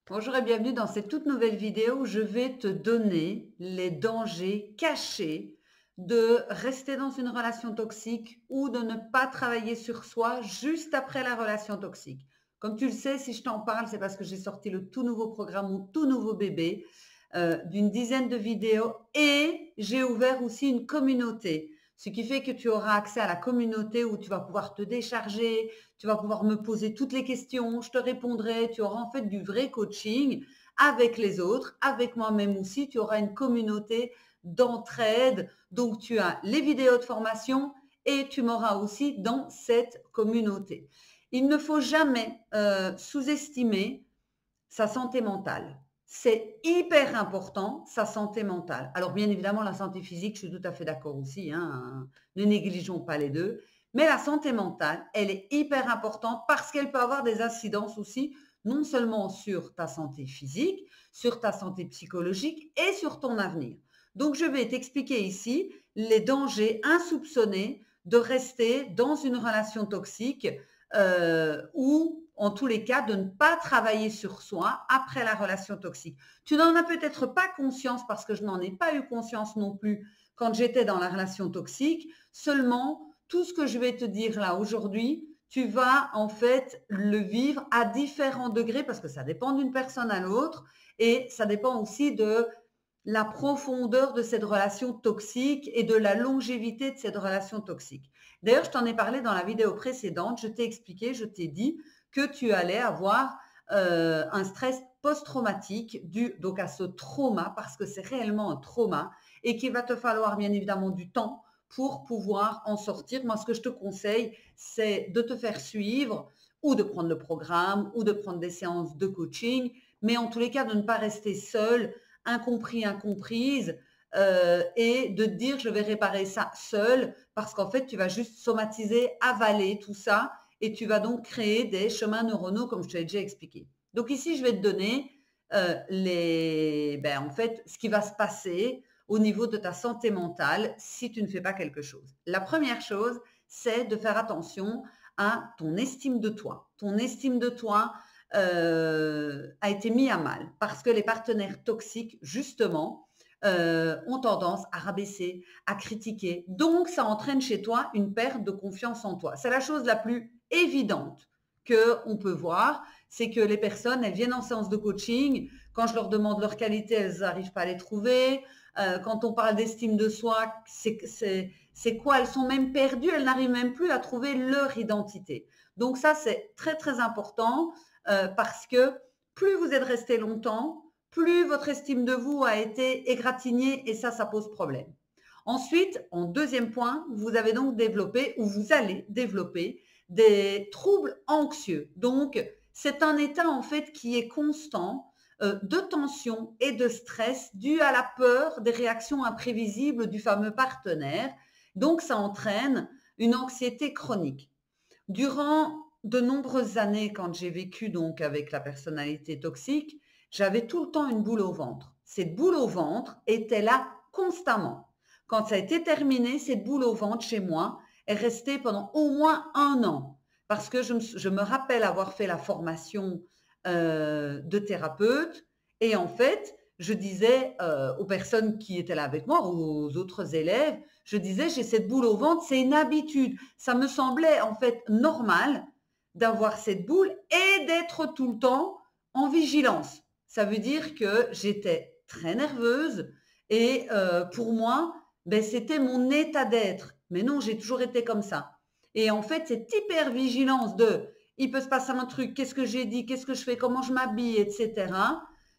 Bonjour et bienvenue dans cette toute nouvelle vidéo où je vais te donner les dangers cachés de rester dans une relation toxique ou de ne pas travailler sur soi juste après la relation toxique. Comme tu le sais, si je t'en parle, c'est parce que j'ai sorti le tout nouveau programme, mon tout nouveau bébé, d'une dizaine de vidéos et j'ai ouvert aussi une communauté. Ce qui fait que tu auras accès à la communauté où tu vas pouvoir te décharger, tu vas pouvoir me poser toutes les questions, je te répondrai, tu auras en fait du vrai coaching avec les autres, avec moi-même aussi, tu auras une communauté d'entraide. Donc tu as les vidéos de formation et tu m'auras aussi dans cette communauté. Il ne faut jamais sous-estimer sa santé mentale. C'est hyper important, sa santé mentale. Alors, bien évidemment, la santé physique, je suis tout à fait d'accord aussi, hein, ne négligeons pas les deux. Mais la santé mentale, elle est hyper importante parce qu'elle peut avoir des incidences aussi, non seulement sur ta santé physique, sur ta santé psychologique et sur ton avenir. Donc, je vais t'expliquer ici les dangers insoupçonnés de rester dans une relation toxique ou en tous les cas de ne pas travailler sur soi après la relation toxique. Tu n'en as peut-être pas conscience parce que je n'en ai pas eu conscience non plus quand j'étais dans la relation toxique. Seulement, tout ce que je vais te dire là aujourd'hui, tu vas en fait le vivre à différents degrés parce que ça dépend d'une personne à l'autre et ça dépend aussi de la profondeur de cette relation toxique et de la longévité de cette relation toxique. D'ailleurs, je t'en ai parlé dans la vidéo précédente, je t'ai expliqué, je t'ai dit que tu allais avoir un stress post-traumatique dû donc à ce trauma, parce que c'est réellement un trauma, et qu'il va te falloir bien évidemment du temps pour pouvoir en sortir. Moi, ce que je te conseille, c'est de te faire suivre ou de prendre le programme ou de prendre des séances de coaching, mais en tous les cas, de ne pas rester seul, incompris, incomprise, et de te dire je vais réparer ça seul parce qu'en fait tu vas juste somatiser, avaler tout ça et tu vas donc créer des chemins neuronaux comme je te l'ai déjà expliqué. Donc ici je vais te donner en fait ce qui va se passer au niveau de ta santé mentale si tu ne fais pas quelque chose. La première chose, c'est de faire attention à ton estime de toi. Ton estime de toi, a été mis à mal parce que les partenaires toxiques, justement, ont tendance à rabaisser, à critiquer. Donc, ça entraîne chez toi une perte de confiance en toi. C'est la chose la plus évidente qu'on peut voir, c'est que les personnes, elles viennent en séance de coaching, quand je leur demande leur qualité, elles n'arrivent pas à les trouver. Quand on parle d'estime de soi, c'est quoi? Elles sont même perdues, elles n'arrivent même plus à trouver leur identité. Donc ça, c'est très, très important parce que plus vous êtes resté longtemps, plus votre estime de vous a été égratignée et ça pose problème. Ensuite, en deuxième point, vous avez donc développé ou vous allez développer des troubles anxieux. Donc, c'est un état en fait qui est constant de tension et de stress dû à la peur des réactions imprévisibles du fameux partenaire. Donc, ça entraîne une anxiété chronique. Durant de nombreuses années, quand j'ai vécu donc avec la personnalité toxique, j'avais tout le temps une boule au ventre. Cette boule au ventre était là constamment. Quand ça a été terminé, cette boule au ventre chez moi est restée pendant au moins un an. Parce que je me rappelle avoir fait la formation de thérapeute et en fait, je disais aux personnes qui étaient là avec moi, aux autres élèves, je disais, j'ai cette boule au ventre, c'est une habitude. Ça me semblait en fait normal d'avoir cette boule et d'être tout le temps en vigilance. Ça veut dire que j'étais très nerveuse et pour moi, ben, c'était mon état d'être. Mais non, j'ai toujours été comme ça. Et en fait, cette hyper vigilance de il peut se passer un truc, qu'est-ce que j'ai dit, qu'est-ce que je fais, comment je m'habille, etc.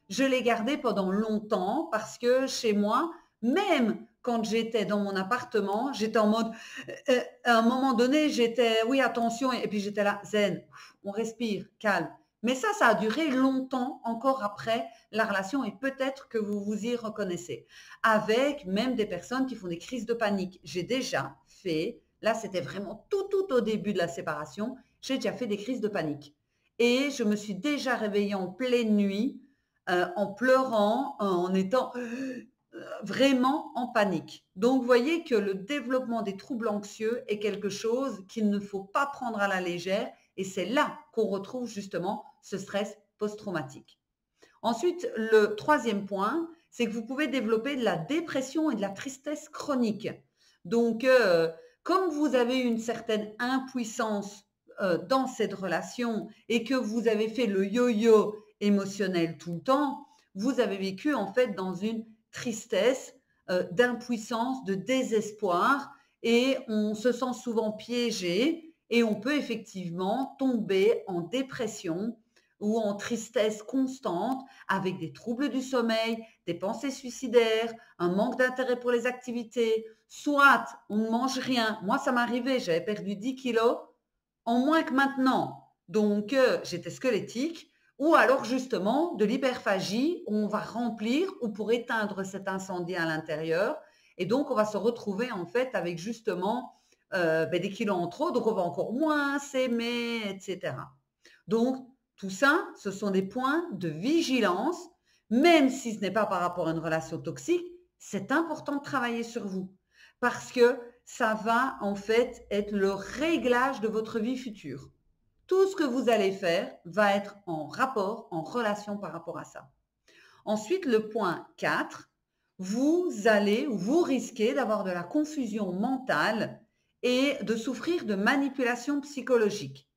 Je l'ai gardé pendant longtemps parce que chez moi, même quand j'étais dans mon appartement, j'étais en mode, à un moment donné, j'étais, oui, attention, et puis j'étais là, zen, on respire, calme. Mais ça a duré longtemps encore après la relation et peut-être que vous vous y reconnaissez. Avec même des personnes qui font des crises de panique. J'ai déjà fait, là c'était vraiment tout au début de la séparation, j'ai déjà fait des crises de panique. Et je me suis déjà réveillée en pleine nuit, en pleurant, en étant vraiment en panique. Donc, vous voyez que le développement des troubles anxieux est quelque chose qu'il ne faut pas prendre à la légère et c'est là qu'on retrouve justement ce stress post-traumatique. Ensuite, le troisième point, c'est que vous pouvez développer de la dépression et de la tristesse chronique. Donc, comme vous avez une certaine impuissance dans cette relation et que vous avez fait le yo-yo émotionnel tout le temps, vous avez vécu en fait dans une tristesse, d'impuissance, de désespoir et on se sent souvent piégé et on peut effectivement tomber en dépression ou en tristesse constante avec des troubles du sommeil, des pensées suicidaires, un manque d'intérêt pour les activités, soit on ne mange rien. Moi, ça m'arrivait, j'avais perdu 10 kilos en moins que maintenant. Donc, j'étais squelettique. Ou alors, justement, de l'hyperphagie, où on va remplir ou pour éteindre cet incendie à l'intérieur. Et donc, on va se retrouver, en fait, avec justement des kilos en trop. Donc, on va encore moins s'aimer, etc. Donc, tout ça, ce sont des points de vigilance. Même si ce n'est pas par rapport à une relation toxique, c'est important de travailler sur vous. Parce que ça va en fait être le réglage de votre vie future. Tout ce que vous allez faire va être en rapport, en relation par rapport à ça. Ensuite, le point 4, vous allez ou vous risquez d'avoir de la confusion mentale et de souffrir de manipulation psychologique.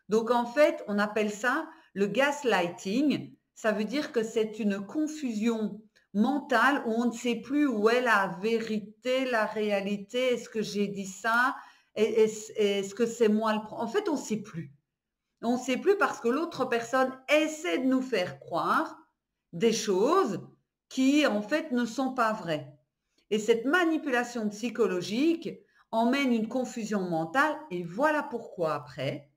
Donc en fait, on appelle ça le gaslighting. Ça veut dire que c'est une confusion mentale où on ne sait plus où est la vérité, la réalité. Est-ce que j'ai dit ça? Est-ce que c'est moi le problème? En fait, on ne sait plus. On ne sait plus parce que l'autre personne essaie de nous faire croire des choses qui, en fait, ne sont pas vraies. Et cette manipulation psychologique emmène une confusion mentale et voilà pourquoi après,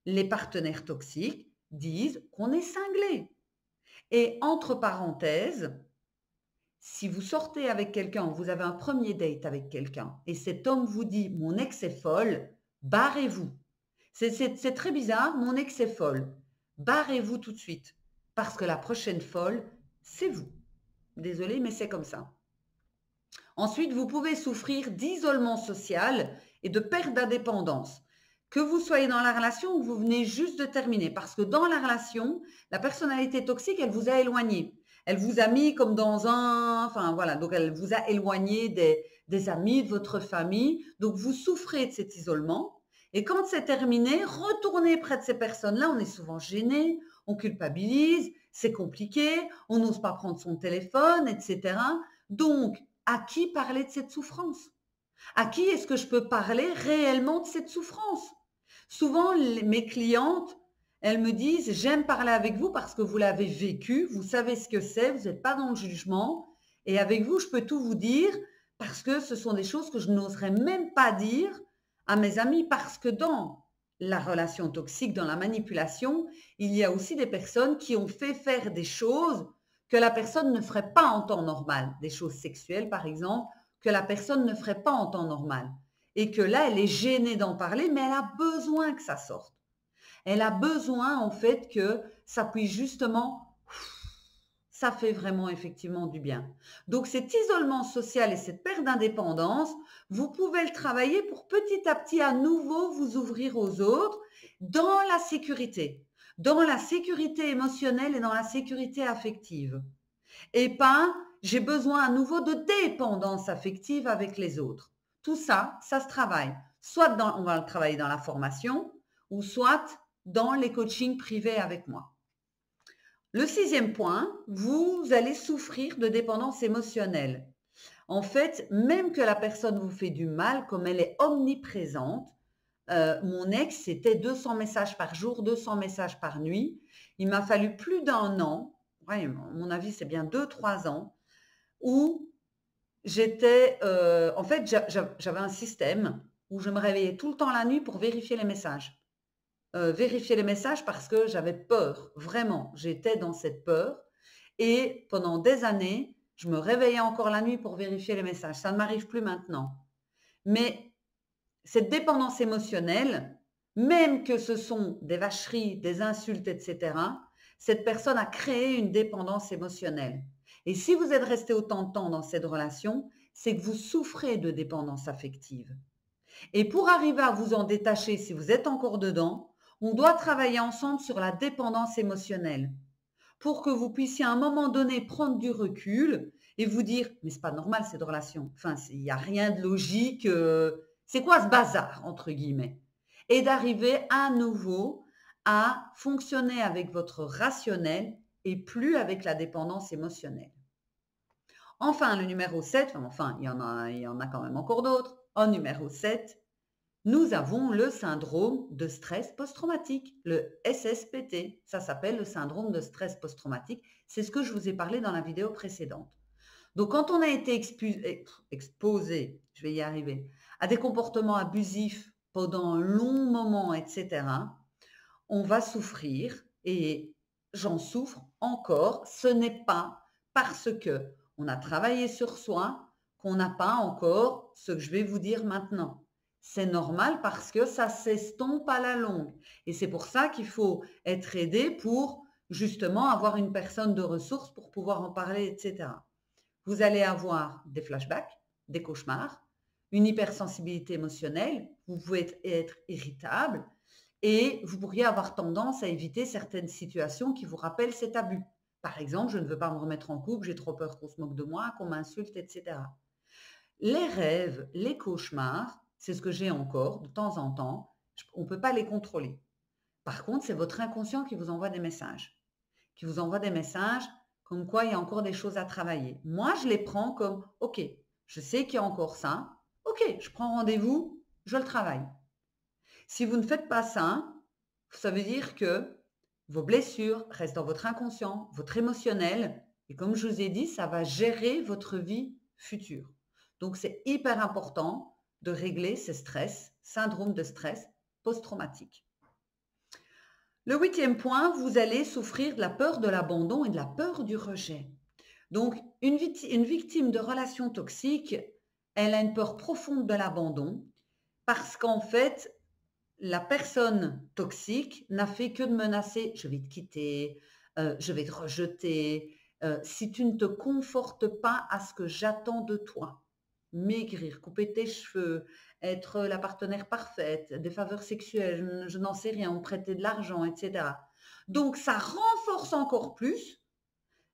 les partenaires toxiques disent qu'on est cinglé. Et entre parenthèses, si vous sortez avec quelqu'un, vous avez un premier date avec quelqu'un et cet homme vous dit « mon ex est folle », barrez-vous. C'est très bizarre, mon ex est folle. Barrez-vous tout de suite parce que la prochaine folle, c'est vous. Désolée, mais c'est comme ça. Ensuite, vous pouvez souffrir d'isolement social et de perte d'indépendance. Que vous soyez dans la relation ou que vous venez juste de terminer. Parce que dans la relation, la personnalité toxique, elle vous a éloigné. Elle vous a mis comme dans un... Enfin voilà, donc elle vous a éloigné des amis, de votre famille. Donc vous souffrez de cet isolement. Et quand c'est terminé, retournez près de ces personnes-là. On est souvent gêné, on culpabilise, c'est compliqué, on n'ose pas prendre son téléphone, etc. Donc, à qui parler de cette souffrance? À qui est-ce que je peux parler réellement de cette souffrance? Souvent, mes clientes, elles me disent, j'aime parler avec vous parce que vous l'avez vécu, vous savez ce que c'est, vous n'êtes pas dans le jugement. Et avec vous, je peux tout vous dire parce que ce sont des choses que je n'oserais même pas dire à mes amis parce que dans la relation toxique, dans la manipulation, il y a aussi des personnes qui ont fait faire des choses que la personne ne ferait pas en temps normal, des choses sexuelles par exemple, que la personne ne ferait pas en temps normal. Et que là, elle est gênée d'en parler, mais elle a besoin que ça sorte. Elle a besoin en fait que ça puisse justement, ça fait vraiment effectivement du bien. Donc cet isolement social et cette perte d'indépendance, vous pouvez le travailler pour petit à petit à nouveau vous ouvrir aux autres dans la sécurité émotionnelle et dans la sécurité affective. Et pas, j'ai besoin à nouveau de dépendance affective avec les autres. Tout ça, ça se travaille. Soit on va le travailler dans la formation ou soit dans les coachings privés avec moi. Le 6e point, vous allez souffrir de dépendance émotionnelle. En fait, même que la personne vous fait du mal, comme elle est omniprésente, mon ex, c'était 200 messages par jour, 200 messages par nuit. Il m'a fallu plus d'1 an, ouais, à mon avis, c'est bien 2-3 ans, où j'étais, en fait, j'avais un système où je me réveillais tout le temps la nuit pour vérifier les messages. Vérifier les messages parce que j'avais peur, vraiment, j'étais dans cette peur. Et pendant des années, je me réveillais encore la nuit pour vérifier les messages. Ça ne m'arrive plus maintenant. Mais cette dépendance émotionnelle, même que ce sont des vacheries, des insultes, etc., cette personne a créé une dépendance émotionnelle. Et si vous êtes resté autant de temps dans cette relation, c'est que vous souffrez de dépendance affective. Et pour arriver à vous en détacher, si vous êtes encore dedans, on doit travailler ensemble sur la dépendance émotionnelle. pour que vous puissiez à un moment donné prendre du recul et vous dire, mais c'est pas normal cette relation. Enfin, il n'y a rien de logique. C'est quoi ce bazar, entre guillemets? Et d'arriver à nouveau à fonctionner avec votre rationnel et plus avec la dépendance émotionnelle. Enfin, le numéro 7, il y en a quand même encore d'autres. En numéro 7, nous avons le syndrome de stress post-traumatique, le SSPT. Ça s'appelle le syndrome de stress post-traumatique. C'est ce que je vous ai parlé dans la vidéo précédente. Donc, quand on a été exposé, je vais y arriver, à des comportements abusifs pendant un long moment, etc., on va souffrir et j'en souffre encore. Ce n'est pas parce que on a travaillé sur soi qu'on n'a pas encore ce que je vais vous dire maintenant. C'est normal parce que ça s'estompe à la longue. Et c'est pour ça qu'il faut être aidé pour justement avoir une personne de ressources pour pouvoir en parler, etc. Vous allez avoir des flashbacks, des cauchemars, une hypersensibilité émotionnelle, vous pouvez être irritable et vous pourriez avoir tendance à éviter certaines situations qui vous rappellent cet abus. Par exemple, je ne veux pas me remettre en couple, j'ai trop peur qu'on se moque de moi, qu'on m'insulte, etc. Les rêves, les cauchemars, c'est ce que j'ai encore de temps en temps, on ne peut pas les contrôler. Par contre, c'est votre inconscient qui vous envoie des messages, comme quoi il y a encore des choses à travailler. Moi, je les prends comme, ok, je sais qu'il y a encore ça, ok, je prends rendez-vous, je le travaille. Si vous ne faites pas ça, ça veut dire que vos blessures restent dans votre inconscient, votre émotionnel, et comme je vous ai dit, ça va gérer votre vie future. Donc, c'est hyper important de régler ces stress, syndrome de stress post-traumatique. Le 8e point, vous allez souffrir de la peur de l'abandon et de la peur du rejet. Donc, une victime de relations toxiques, elle a une peur profonde de l'abandon parce qu'en fait, la personne toxique n'a fait que de menacer, je vais te quitter, je vais te rejeter, si tu ne te confortes pas à ce que j'attends de toi. Maigrir, couper tes cheveux, être la partenaire parfaite, des faveurs sexuelles, je n'en sais rien, on prêter de l'argent, etc. Donc, ça renforce encore plus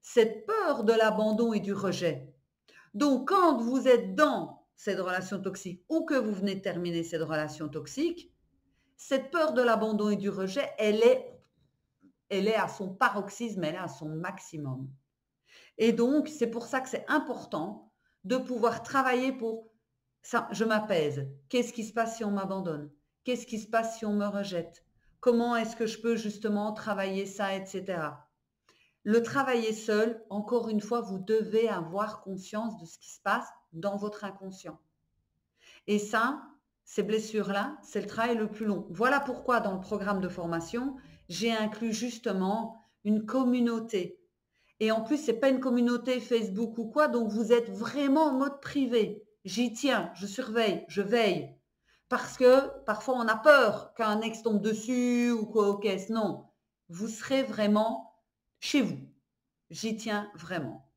cette peur de l'abandon et du rejet. Donc, quand vous êtes dans cette relation toxique ou que vous venez de terminer cette relation toxique, cette peur de l'abandon et du rejet, elle est à son paroxysme, elle est à son maximum. Et donc, c'est pour ça que c'est important de pouvoir travailler pour ça. Je m'apaise. Qu'est-ce qui se passe si on m'abandonne? Qu'est-ce qui se passe si on me rejette? Comment est-ce que je peux justement travailler ça, etc. Le travailler seul, encore une fois, vous devez avoir conscience de ce qui se passe dans votre inconscient. Et ça, ces blessures-là, c'est le travail le plus long. Voilà pourquoi dans le programme de formation, j'ai inclus justement une communauté. Et en plus, ce n'est pas une communauté Facebook ou quoi, donc vous êtes vraiment en mode privé. J'y tiens, je surveille, je veille. Parce que parfois, on a peur qu'un ex tombe dessus ou quoi aux caisses. Non, vous serez vraiment chez vous. J'y tiens vraiment.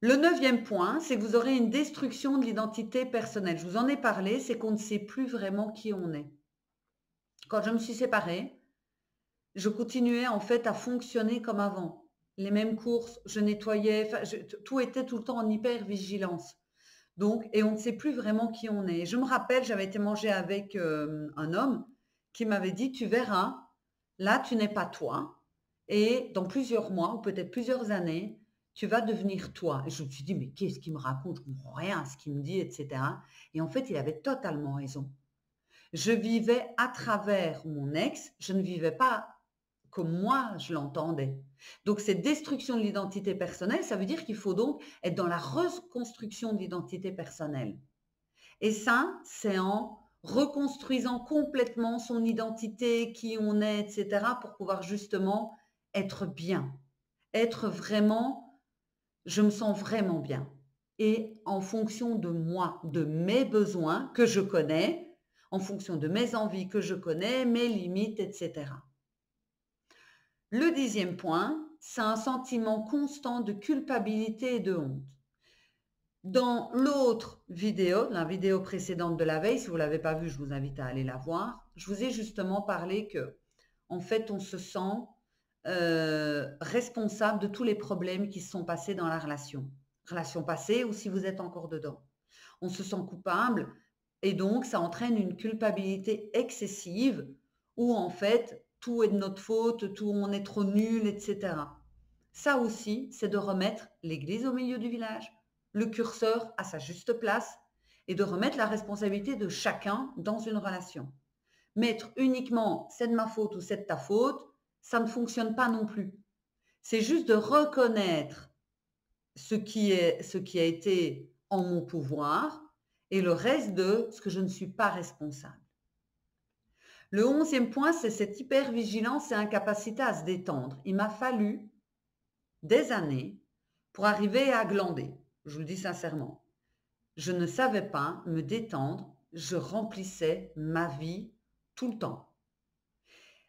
Le 9e point, c'est que vous aurez une destruction de l'identité personnelle. Je vous en ai parlé, c'est qu'on ne sait plus vraiment qui on est. Quand je me suis séparée, je continuais en fait à fonctionner comme avant. Les mêmes courses, je nettoyais, tout était tout le temps en hyper-vigilance. Donc, et on ne sait plus vraiment qui on est. Je me rappelle, j'avais été manger avec un homme qui m'avait dit, tu verras, là, tu n'es pas toi. Et dans plusieurs mois, ou peut-être plusieurs années, tu vas devenir toi. Et je me suis dit, mais qu'est-ce qu'il me raconte? Je ne comprends rien à ce qu'il me dit, etc. Et en fait, il avait totalement raison. Je vivais à travers mon ex, je ne vivais pas comme moi je l'entendais. Donc, cette destruction de l'identité personnelle, ça veut dire qu'il faut donc être dans la reconstruction de l'identité personnelle. Et ça, c'est en reconstruisant complètement son identité, qui on est, etc., pour pouvoir justement être bien, être vraiment, je me sens vraiment bien. Et en fonction de moi, de mes besoins que je connais, en fonction de mes envies que je connais, mes limites, etc. Le 10e point, c'est un sentiment constant de culpabilité et de honte. Dans l'autre vidéo, la vidéo précédente de la veille, si vous ne l'avez pas vue, je vous invite à aller la voir. Je vous ai justement parlé que, en fait, on se sent responsable de tous les problèmes qui se sont passés dans la relation. Relation passée ou si vous êtes encore dedans. On se sent coupable et donc ça entraîne une culpabilité excessive où en fait tout est de notre faute, tout on est trop nul, etc. Ça aussi, c'est de remettre l'église au milieu du village, le curseur à sa juste place et de remettre la responsabilité de chacun dans une relation. Mettre uniquement c'est de ma faute ou c'est de ta faute, ça ne fonctionne pas non plus. C'est juste de reconnaître ce qui a été en mon pouvoir et le reste de ce que je ne suis pas responsable. Le 11e point, c'est cette hypervigilance et incapacité à se détendre. Il m'a fallu des années pour arriver à glander. Je vous le dis sincèrement. Je ne savais pas me détendre. Je remplissais ma vie tout le temps.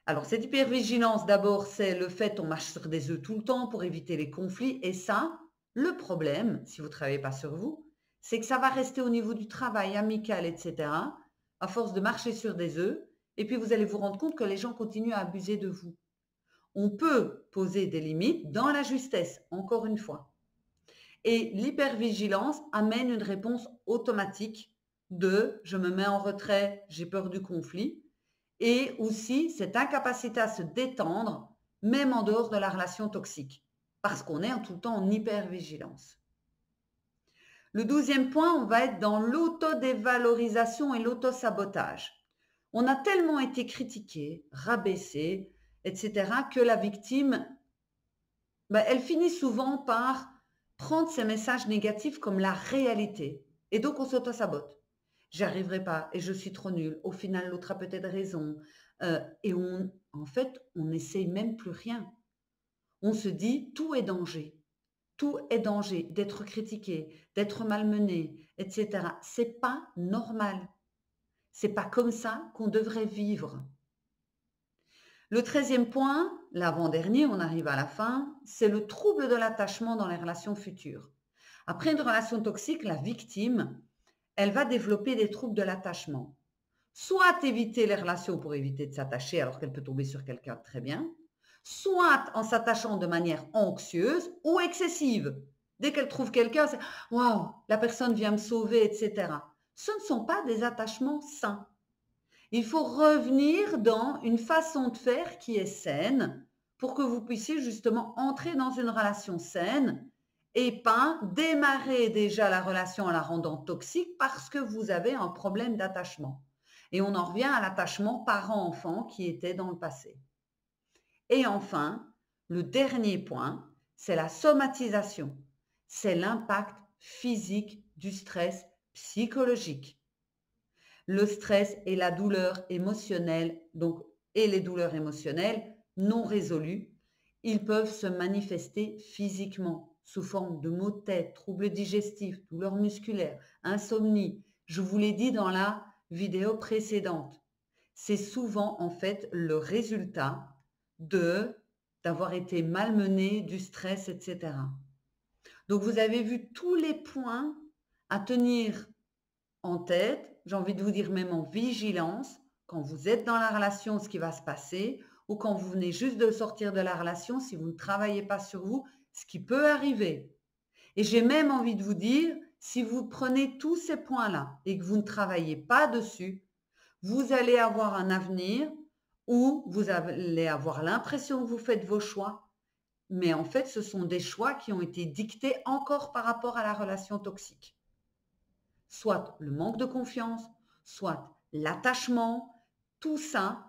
Alors, cette hypervigilance, d'abord, c'est le fait qu'on marche sur des œufs tout le temps pour éviter les conflits. Et ça, le problème, si vous ne travaillez pas sur vous, c'est que ça va rester au niveau du travail amical, etc., à force de marcher sur des œufs. Et puis, vous allez vous rendre compte que les gens continuent à abuser de vous. On peut poser des limites dans la justesse, encore une fois. Et l'hypervigilance amène une réponse automatique de « je me mets en retrait, j'ai peur du conflit ». Et aussi cette incapacité à se détendre, même en dehors de la relation toxique, parce qu'on est tout le temps en hypervigilance. Le 12e point, on va être dans l'autodévalorisation et l'autosabotage. On a tellement été critiqué, rabaissé, etc., que la victime, elle finit souvent par prendre ces messages négatifs comme la réalité. Et donc, on s'auto-sabote. J'y arriverai pas et je suis trop nulle. Au final, l'autre a peut-être raison. Et en fait, on n'essaye même plus rien. On se dit, tout est danger. Tout est danger d'être critiqué, d'être malmené, etc. C'est pas normal. C'est pas comme ça qu'on devrait vivre. Le 13e point, l'avant-dernier, on arrive à la fin, c'est le trouble de l'attachement dans les relations futures. Après une relation toxique, la victime, elle va développer des troubles de l'attachement. Soit éviter les relations pour éviter de s'attacher alors qu'elle peut tomber sur quelqu'un de très bien, soit en s'attachant de manière anxieuse ou excessive. Dès qu'elle trouve quelqu'un, c'est « waouh, la personne vient me sauver, etc. » Ce ne sont pas des attachements sains. Il faut revenir dans une façon de faire qui est saine pour que vous puissiez justement entrer dans une relation saine et pas démarrer déjà la relation en la rendant toxique parce que vous avez un problème d'attachement. Et on en revient à l'attachement parent-enfant qui était dans le passé. Et enfin, le dernier point, c'est la somatisation. C'est l'impact physique du stress psychologique. Le stress et la douleur émotionnelle, et les douleurs émotionnelles non résolues, ils peuvent se manifester physiquement sous forme de maux de tête, troubles digestifs, douleurs musculaires, insomnie. Je vous l'ai dit dans la vidéo précédente. C'est souvent en fait le résultat d'avoir été malmené, du stress, etc. Donc vous avez vu tous les points à tenir en tête, j'ai envie de vous dire même en vigilance, quand vous êtes dans la relation, ce qui va se passer, ou quand vous venez juste de sortir de la relation, si vous ne travaillez pas sur vous, ce qui peut arriver. Et j'ai même envie de vous dire, si vous prenez tous ces points-là et que vous ne travaillez pas dessus, vous allez avoir un avenir où vous allez avoir l'impression que vous faites vos choix, mais en fait, ce sont des choix qui ont été dictés encore par rapport à la relation toxique. Soit le manque de confiance, soit l'attachement, tout ça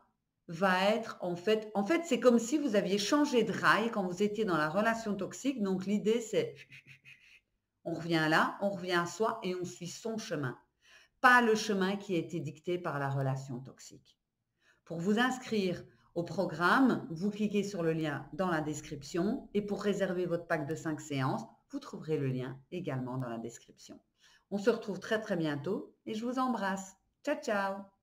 va être en fait, c'est comme si vous aviez changé de rail quand vous étiez dans la relation toxique. Donc l'idée, c'est on revient là, on revient à soi et on suit son chemin, pas le chemin qui a été dicté par la relation toxique. Pour vous inscrire au programme, vous cliquez sur le lien dans la description et pour réserver votre pack de 5 séances, vous trouverez le lien également dans la description. On se retrouve très très bientôt et je vous embrasse. Ciao, ciao!